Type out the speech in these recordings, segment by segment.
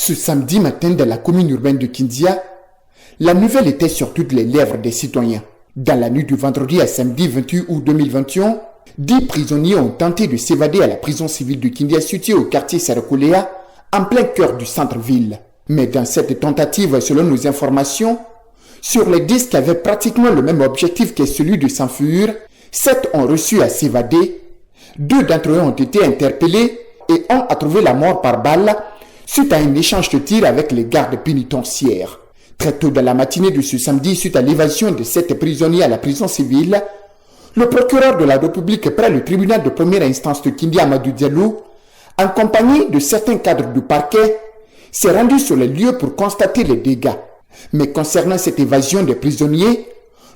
Ce samedi matin dans la commune urbaine de Kindia, la nouvelle était sur toutes les lèvres des citoyens. Dans la nuit du vendredi à samedi 28 août 2021, 10 prisonniers ont tenté de s'évader à la prison civile de Kindia située au quartier Sarakolea, en plein cœur du centre-ville. Mais dans cette tentative, selon nos informations, sur les 10 qui avaient pratiquement le même objectif que celui de s'enfuir, 7 ont réussi à s'évader, 2 d'entre eux ont été interpellés et un a trouvé la mort par balle suite à un échange de tirs avec les gardes pénitentiaires. Très tôt dans la matinée de ce samedi, suite à l'évasion de 7 prisonniers à la prison civile, le procureur de la République près le tribunal de première instance de Kindia, Amadou Diallo, en compagnie de certains cadres du parquet, s'est rendu sur les lieux pour constater les dégâts. Mais concernant cette évasion des prisonniers,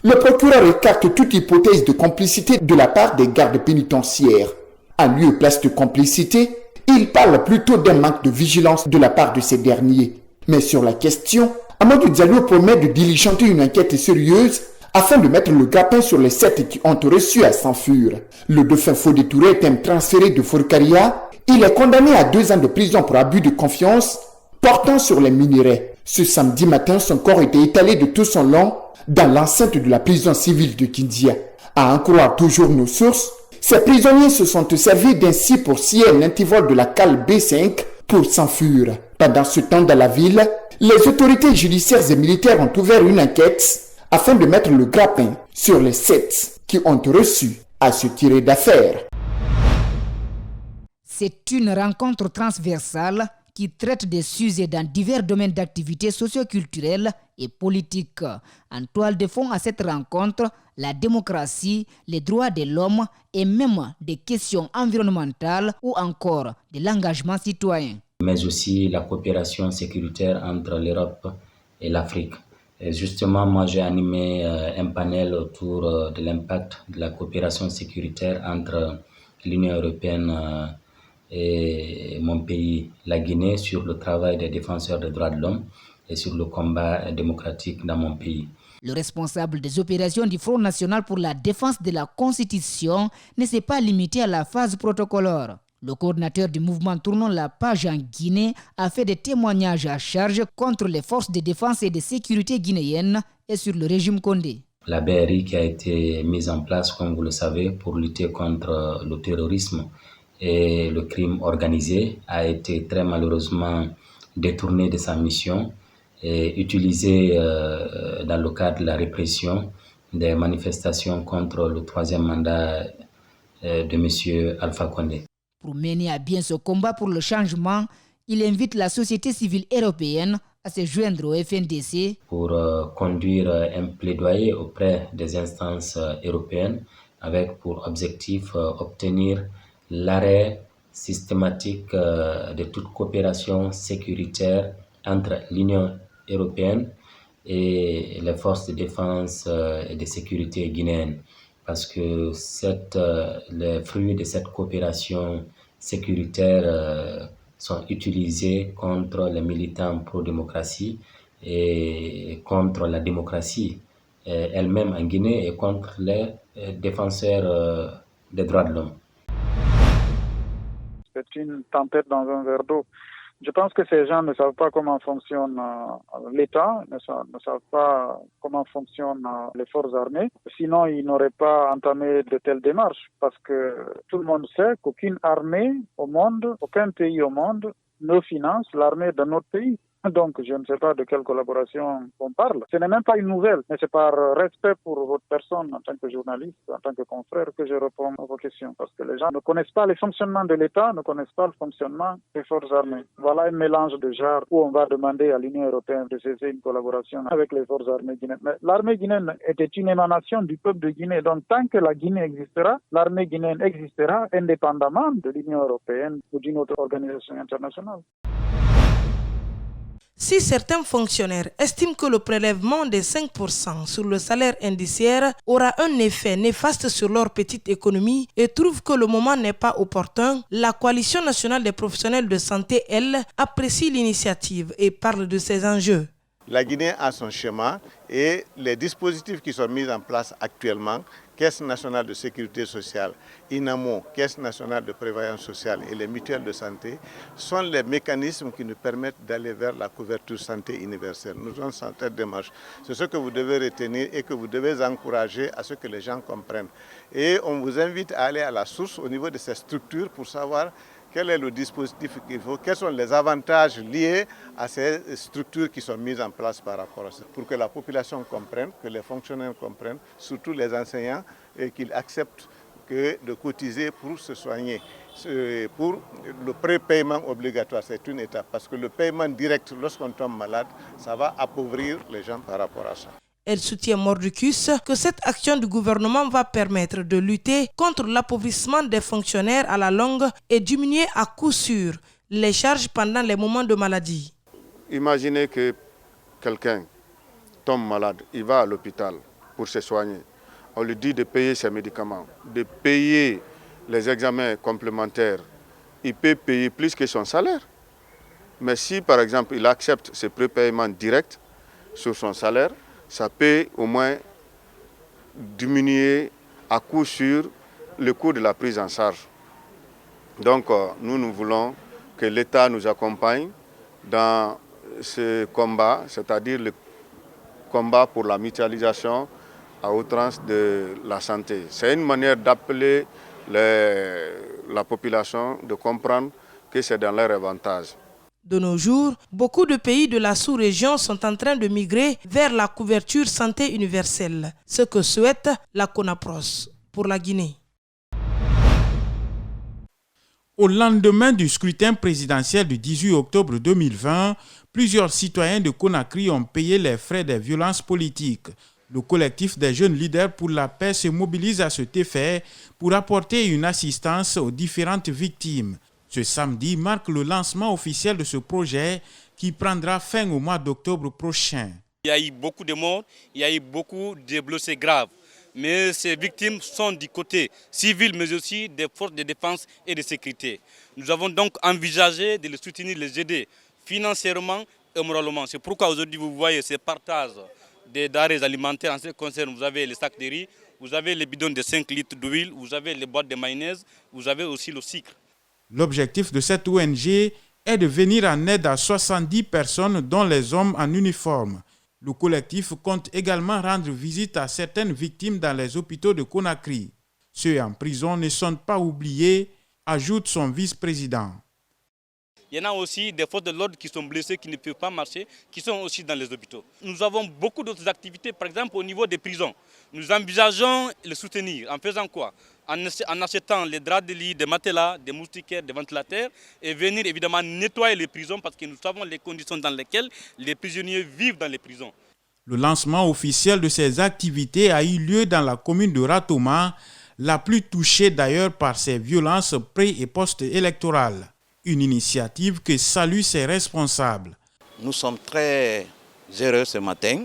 le procureur écarte toute hypothèse de complicité de la part des gardes pénitentiaires. En lieu et place de complicité, il parle plutôt d'un manque de vigilance de la part de ces derniers. Mais sur la question, Amadou Diallo promet de diligenter une enquête sérieuse afin de mettre le grappin sur les 7 qui ont réussi à s'enfuir. Le dauphin Fodé Touré est un transféré de Forcaria. Il est condamné à 2 ans de prison pour abus de confiance portant sur les minéraux. Ce samedi matin, son corps était étalé de tout son long dans l'enceinte de la prison civile de Kindia. À en croire toujours nos sources, ces prisonniers se sont servis d'un scie pour scier un antivol de la cale B5 pour s'enfuir. Pendant ce temps dans la ville, les autorités judiciaires et militaires ont ouvert une enquête afin de mettre le grappin sur les 7 qui ont réussi à se tirer d'affaire. C'est une rencontre transversale qui traite des sujets dans divers domaines d'activité socio-culturelle et politique. En toile de fond à cette rencontre, la démocratie, les droits de l'homme et même des questions environnementales ou encore de l'engagement citoyen. Mais aussi la coopération sécuritaire entre l'Europe et l'Afrique. Et justement, moi j'ai animé un panel autour de l'impact de la coopération sécuritaire entre l'Union européenne et mon pays, la Guinée, sur le travail des défenseurs des droits de l'homme et sur le combat démocratique dans mon pays. Le responsable des opérations du Front national pour la défense de la Constitution ne s'est pas limité à la phase protocolaire. Le coordinateur du mouvement Tournons la page en Guinée a fait des témoignages à charge contre les forces de défense et de sécurité guinéennes et sur le régime Condé. La BRI qui a été mise en place, comme vous le savez, pour lutter contre le terrorisme et le crime organisé a été très malheureusement détournée de sa mission et utilisée dans le cadre de la répression des manifestations contre le 3e mandat de M. Alpha Condé. Pour mener à bien ce combat pour le changement, il invite la société civile européenne à se joindre au FNDC pour conduire un plaidoyer auprès des instances européennes avec pour objectif obtenir l'arrêt systématique de toute coopération sécuritaire entre l'Union européenne et les forces de défense et de sécurité guinéennes. Parce que les fruits de cette coopération sécuritaire sont utilisés contre les militants pro-démocratie et contre la démocratie elle-même en Guinée et contre les défenseurs des droits de l'homme. C'est une tempête dans un verre d'eau. Je pense que ces gens ne savent pas comment fonctionne l'État, ne savent pas comment fonctionnent les forces armées. Sinon, ils n'auraient pas entamé de telles démarches parce que tout le monde sait qu'aucune armée au monde, aucun pays au monde ne finance l'armée de notre pays. Donc, je ne sais pas de quelle collaboration on parle. Ce n'est même pas une nouvelle, mais c'est par respect pour votre personne en tant que journaliste, en tant que confrère, que je réponds à vos questions. Parce que les gens ne connaissent pas le fonctionnement de l'État, ne connaissent pas le fonctionnement des forces armées. Voilà un mélange de genres où on va demander à l'Union européenne de cesser une collaboration avec les forces armées guinéennes. Mais l'armée guinéenne était une émanation du peuple de Guinée. Donc, tant que la Guinée existera, l'armée guinéenne existera indépendamment de l'Union européenne ou d'une autre organisation internationale. Si certains fonctionnaires estiment que le prélèvement des 5% sur le salaire indiciaire aura un effet néfaste sur leur petite économie et trouvent que le moment n'est pas opportun, la Coalition nationale des professionnels de santé, elle, apprécie l'initiative et parle de ses enjeux. La Guinée a son schéma et les dispositifs qui sont mis en place actuellement Caisse nationale de sécurité sociale, INAMO, Caisse nationale de prévoyance sociale et les mutuelles de santé sont les mécanismes qui nous permettent d'aller vers la couverture santé universelle. Nous sommes dans cette démarche. C'est ce que vous devez retenir et que vous devez encourager à ce que les gens comprennent. Et on vous invite à aller à la source au niveau de ces structures pour savoir quel est le dispositif qu'il faut, quels sont les avantages liés à ces structures qui sont mises en place par rapport à ça, pour que la population comprenne, que les fonctionnaires comprennent, surtout les enseignants, et qu'ils acceptent de cotiser pour se soigner. Pour le prépaiement obligatoire, c'est une étape, parce que le paiement direct, lorsqu'on tombe malade, ça va appauvrir les gens par rapport à ça. Elle soutient Mordicus que cette action du gouvernement va permettre de lutter contre l'appauvrissement des fonctionnaires à la longue et diminuer à coup sûr les charges pendant les moments de maladie. Imaginez que quelqu'un tombe malade, il va à l'hôpital pour se soigner. On lui dit de payer ses médicaments, de payer les examens complémentaires. Il peut payer plus que son salaire. Mais si par exemple il accepte ce prépaiement direct sur son salaire, ça peut au moins diminuer à coup sûr le coût de la prise en charge. Donc nous voulons que l'État nous accompagne dans ce combat, c'est-à-dire le combat pour la mutualisation à outrance de la santé. C'est une manière d'appeler la population de comprendre que c'est dans leur avantage. De nos jours, beaucoup de pays de la sous-région sont en train de migrer vers la couverture santé universelle, ce que souhaite la CONAPROS pour la Guinée. Au lendemain du scrutin présidentiel du 18 octobre 2020, plusieurs citoyens de Conakry ont payé les frais des violences politiques. Le collectif des jeunes leaders pour la paix se mobilise à cet effet pour apporter une assistance aux différentes victimes. Ce samedi marque le lancement officiel de ce projet qui prendra fin au mois d'octobre prochain. Il y a eu beaucoup de morts, il y a eu beaucoup de blessés graves. Mais ces victimes sont du côté civil, mais aussi des forces de défense et de sécurité. Nous avons donc envisagé de les soutenir, les aider financièrement et moralement. C'est pourquoi aujourd'hui vous voyez ces partages des denrées alimentaires en ce qui concerne. Vous avez les sacs de riz, vous avez les bidons de 5 litres d'huile, vous avez les boîtes de mayonnaise, vous avez aussi le sucre. L'objectif de cette ONG est de venir en aide à 70 personnes, dont les hommes en uniforme. Le collectif compte également rendre visite à certaines victimes dans les hôpitaux de Conakry. Ceux en prison ne sont pas oubliés, ajoute son vice-président. Il y en a aussi des forces de l'ordre qui sont blessés, qui ne peuvent pas marcher, qui sont aussi dans les hôpitaux. Nous avons beaucoup d'autres activités, par exemple au niveau des prisons. Nous envisageons les soutenir en faisant quoi? En achetant les draps de lit, des matelas, des moustiquaires, des ventilateurs et venir évidemment nettoyer les prisons parce que nous savons les conditions dans lesquelles les prisonniers vivent dans les prisons. Le lancement officiel de ces activités a eu lieu dans la commune de Ratoma, la plus touchée d'ailleurs par ces violences pré- et post-électorales. Une initiative que saluent ses responsables. Nous sommes très heureux ce matin,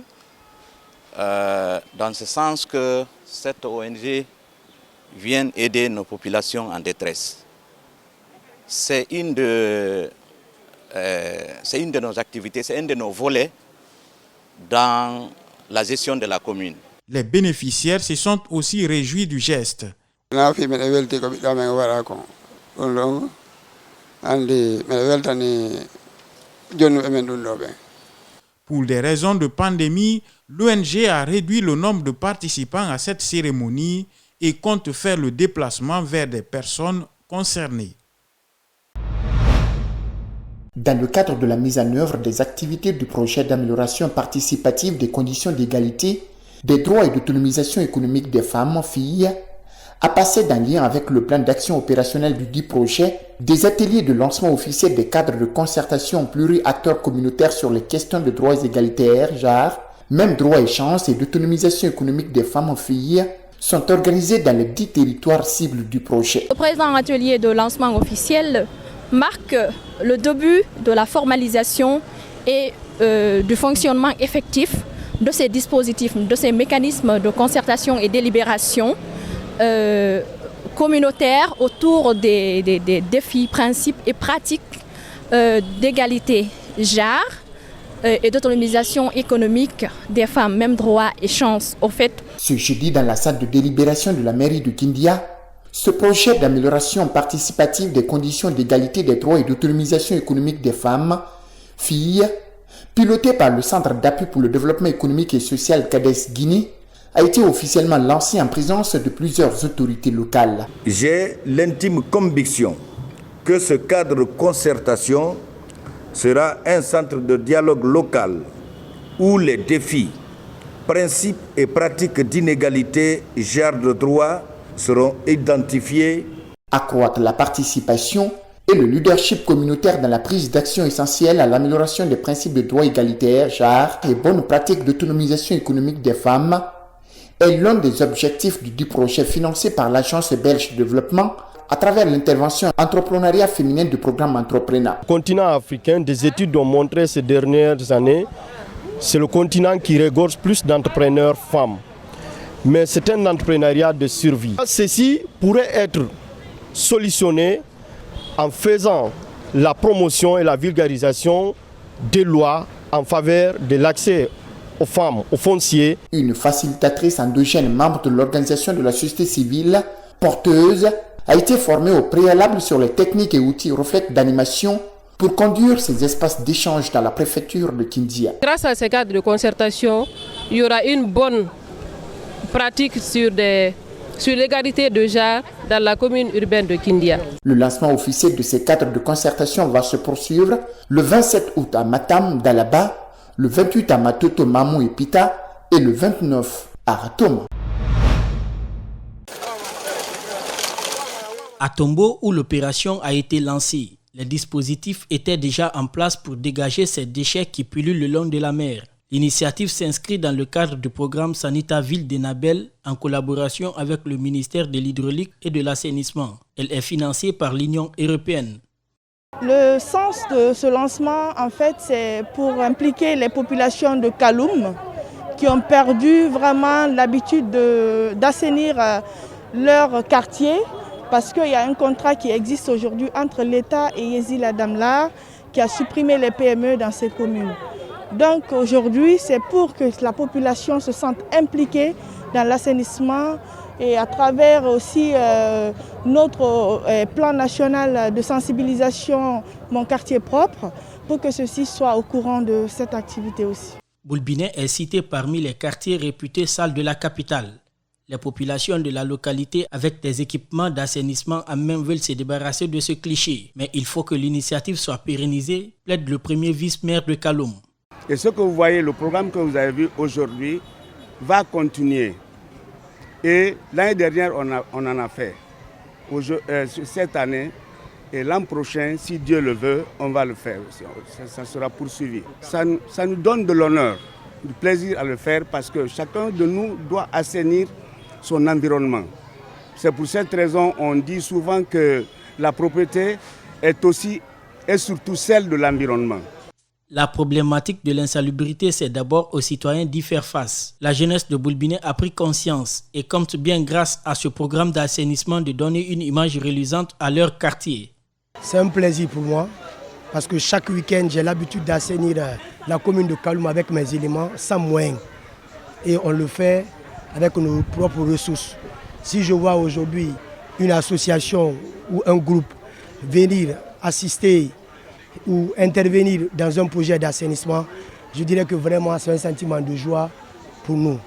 dans ce sens que cette ONG vient aider nos populations en détresse. C'est une de nos activités, c'est un de nos volets dans la gestion de la commune. Les bénéficiaires se sont aussi réjouis du geste. Pour des raisons de pandémie, l'ONG a réduit le nombre de participants à cette cérémonie et compte faire le déplacement vers des personnes concernées. Dans le cadre de la mise en œuvre des activités du projet d'amélioration participative des conditions d'égalité, des droits et d'autonomisation économique des femmes, filles, a passé d'un lien avec le plan d'action opérationnel du dit projet, des ateliers de lancement officiel des cadres de concertation pluri-acteurs communautaires sur les questions de droits égalitaires, genre, même droits et chances et d'autonomisation économique des femmes, filles, sont organisés dans les 10 territoires cibles du projet. Le présent atelier de lancement officiel marque le début de la formalisation et du fonctionnement effectif de ces dispositifs, de ces mécanismes de concertation et délibération communautaires autour des défis, principes et pratiques d'égalité genre, et d'autonomisation économique des femmes, même droits et chances. Au fait, ce jeudi, dans la salle de délibération de la mairie de Kindia, ce projet d'amélioration participative des conditions d'égalité des droits et d'autonomisation économique des femmes, filles, piloté par le Centre d'appui pour le développement économique et social CADES Guinée, a été officiellement lancé en présence de plusieurs autorités locales. J'ai l'intime conviction que ce cadre de concertation sera un centre de dialogue local où les défis, principes et pratiques d'inégalité, genre de droit seront identifiés. Accroître la participation et le leadership communautaire dans la prise d'action essentielle à l'amélioration des principes de droit égalitaire, genre et bonnes pratiques d'autonomisation économique des femmes est l'un des objectifs du projet financé par l'Agence belge de développement à travers l'intervention entrepreneuriat féminin du programme Entrepreneur. Continent africain, des études ont montré ces dernières années, c'est le continent qui regorge plus d'entrepreneurs femmes. Mais c'est un entrepreneuriat de survie. Ceci pourrait être solutionné en faisant la promotion et la vulgarisation des lois en faveur de l'accès aux femmes, aux fonciers. Une facilitatrice endogène, membre de l'organisation de la société civile, porteuse, a été formée au préalable sur les techniques et outils reflets d'animation pour conduire ces espaces d'échange dans la préfecture de Kindia. Grâce à ces cadres de concertation, il y aura une bonne pratique sur l'égalité de genre dans la commune urbaine de Kindia. Le lancement officiel de ces cadres de concertation va se poursuivre le 27 août à Matam, Dalaba, le 28 à Matoto, Mamou et Pita et le 29 à Ratoma. À Tombo, où l'opération a été lancée, les dispositifs étaient déjà en place pour dégager ces déchets qui pullulent le long de la mer. L'initiative s'inscrit dans le cadre du programme Sanita Ville d'Enabel en collaboration avec le ministère de l'Hydraulique et de l'Assainissement. Elle est financée par l'Union européenne. Le sens de ce lancement, en fait, c'est pour impliquer les populations de Kaloum qui ont perdu vraiment l'habitude d'assainir leur quartier parce qu'il y a un contrat qui existe aujourd'hui entre l'État et Yezil Adamlar qui a supprimé les PME dans ces communes. Donc aujourd'hui, c'est pour que la population se sente impliquée dans l'assainissement et à travers aussi notre plan national de sensibilisation Mon quartier propre, pour que ceci soit au courant de cette activité aussi. Boulbinet est cité parmi les quartiers réputés sales de la capitale. Les populations de la localité avec des équipements d'assainissement en main veulent se débarrasser de ce cliché. Mais il faut que l'initiative soit pérennisée, plaide le premier vice-maire de Kaloum. Et ce que vous voyez, le programme que vous avez vu aujourd'hui va continuer. Et l'année dernière, on en a fait. Cette année et l'an prochain, si Dieu le veut, on va le faire. Ça sera poursuivi. Ça nous donne de l'honneur, du plaisir à le faire parce que chacun de nous doit assainir son environnement. C'est pour cette raison qu'on dit souvent que la propriété est surtout celle de l'environnement. La problématique de l'insalubrité, c'est d'abord aux citoyens d'y faire face. La jeunesse de Boulbinet a pris conscience et compte bien grâce à ce programme d'assainissement de donner une image reluisante à leur quartier. C'est un plaisir pour moi parce que chaque week-end, j'ai l'habitude d'assainir la commune de Kaloum avec mes éléments sans moyens. Et on le fait avec nos propres ressources. Si je vois aujourd'hui une association ou un groupe venir assister ou intervenir dans un projet d'assainissement, je dirais que vraiment c'est un sentiment de joie pour nous.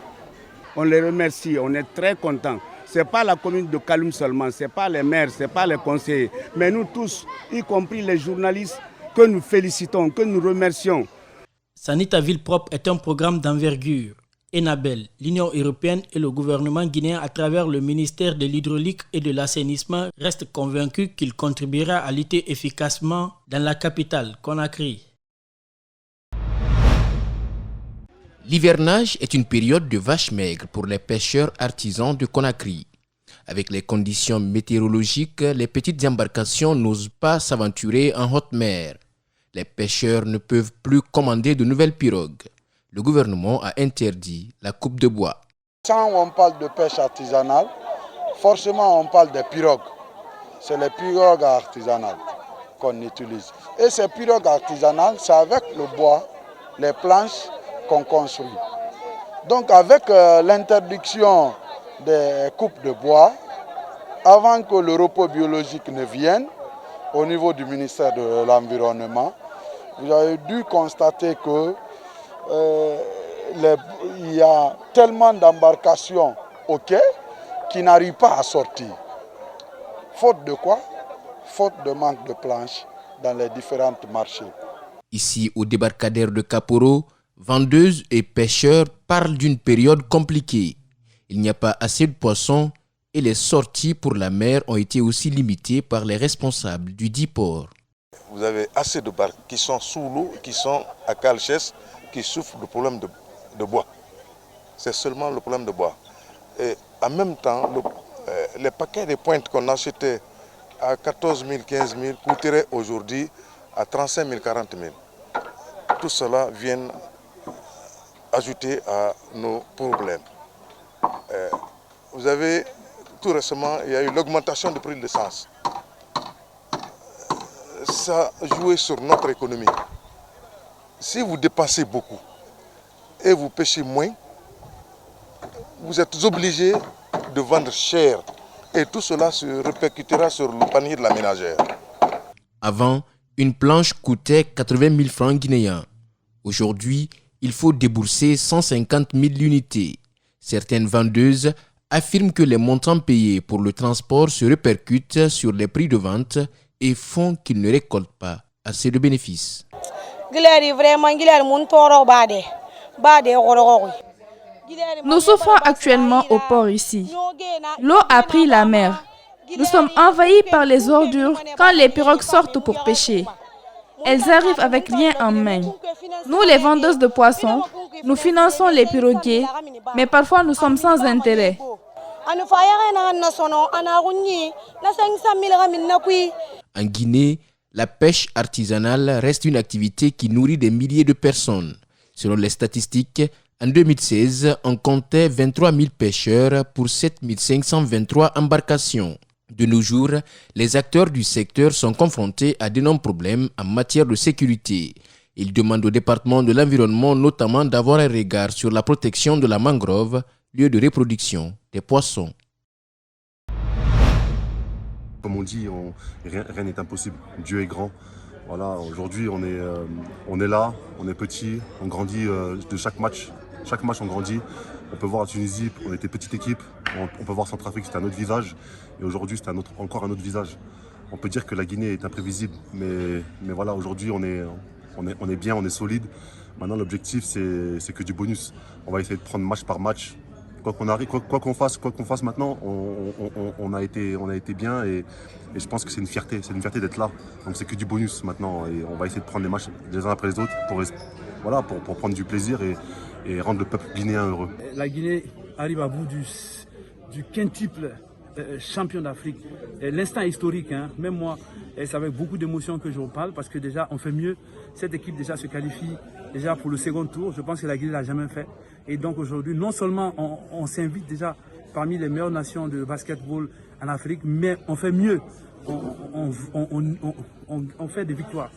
On les remercie, on est très contents. Ce n'est pas la commune de Kaloum seulement, ce n'est pas les maires, ce n'est pas les conseillers, mais nous tous, y compris les journalistes, que nous félicitons, que nous remercions. Sanita Ville Propre est un programme d'envergure. Enabel, l'Union européenne et le gouvernement guinéen à travers le ministère de l'Hydraulique et de l'Assainissement restent convaincus qu'il contribuera à lutter efficacement dans la capitale, Conakry. L'hivernage est une période de vache maigre pour les pêcheurs artisans de Conakry. Avec les conditions météorologiques, les petites embarcations n'osent pas s'aventurer en haute mer. Les pêcheurs ne peuvent plus commander de nouvelles pirogues. Le gouvernement a interdit la coupe de bois. Quand on parle de pêche artisanale, forcément on parle des pirogues. C'est les pirogues artisanales qu'on utilise. Et ces pirogues artisanales, c'est avec le bois les planches qu'on construit. Donc avec l'interdiction des coupes de bois, avant que le repos biologique ne vienne, au niveau du ministère de l'Environnement, vous avez dû constater que il y a tellement d'embarcations au quai qui n'arrivent pas à sortir. Faute de quoi? Faute de manque de planches dans les différents marchés. Ici, au débarcadère de Kaporo, vendeuses et pêcheurs parlent d'une période compliquée. Il n'y a pas assez de poissons et les sorties pour la mer ont été aussi limitées par les responsables du dit port. Vous avez assez de barques qui sont sous l'eau, qui sont à Calchès, qui souffrent de problèmes de bois. C'est seulement le problème de bois. Et en même temps, les paquets de pointes qu'on achetait à 14 000, 15 000 coûteraient aujourd'hui à 35 000, 40 000. Tout cela vient ajouter à nos problèmes. Vous avez, tout récemment, il y a eu l'augmentation du prix de l'essence. Ça a joué sur notre économie. Si vous dépensez beaucoup et vous pêchez moins, vous êtes obligé de vendre cher. Et tout cela se répercutera sur le panier de la ménagère. Avant, une planche coûtait 80 000 francs guinéens. Aujourd'hui, il faut débourser 150 000 unités. Certaines vendeuses affirment que les montants payés pour le transport se répercutent sur les prix de vente et font qu'ils ne récoltent pas assez de bénéfices. Nous souffrons actuellement au port ici. L'eau a pris la mer. Nous sommes envahis par les ordures quand les pirogues sortent pour pêcher. Elles arrivent avec rien en main. Nous, les vendeuses de poissons, nous finançons les piroguiers, mais parfois nous sommes sans intérêt. En Guinée, la pêche artisanale reste une activité qui nourrit des milliers de personnes. Selon les statistiques, en 2016, on comptait 23 000 pêcheurs pour 7 523 embarcations. De nos jours, les acteurs du secteur sont confrontés à d'énormes problèmes en matière de sécurité. Ils demandent au département de l'environnement notamment d'avoir un regard sur la protection de la mangrove, lieu de reproduction des poissons. Comme on dit, rien n'est impossible. Dieu est grand. Voilà, aujourd'hui, on est là, on est petit, on grandit de chaque match. Chaque match, on grandit. On peut voir la Tunisie, on était petite équipe. On peut voir Centrafrique, c'était un autre visage. Et aujourd'hui, c'est encore un autre visage. On peut dire que la Guinée est imprévisible. Mais voilà, aujourd'hui, on est bien, on est solide. Maintenant, l'objectif, c'est que du bonus. On va essayer de prendre match par match. Quoi qu'on fasse maintenant, on a été bien et je pense que c'est une fierté d'être là. Donc c'est que du bonus maintenant et on va essayer de prendre les matchs les uns après les autres pour prendre du plaisir et rendre le peuple guinéen heureux. La Guinée arrive à bout du quintuple champion d'Afrique. L'instant historique, même moi, c'est avec beaucoup d'émotion que je vous parle parce que déjà on fait mieux. Cette équipe déjà se qualifie déjà pour le second tour. Je pense que la Guinée ne l'a jamais fait. Et donc aujourd'hui, non seulement on s'invite déjà parmi les meilleures nations de basketball en Afrique, mais on fait mieux. On fait des victoires.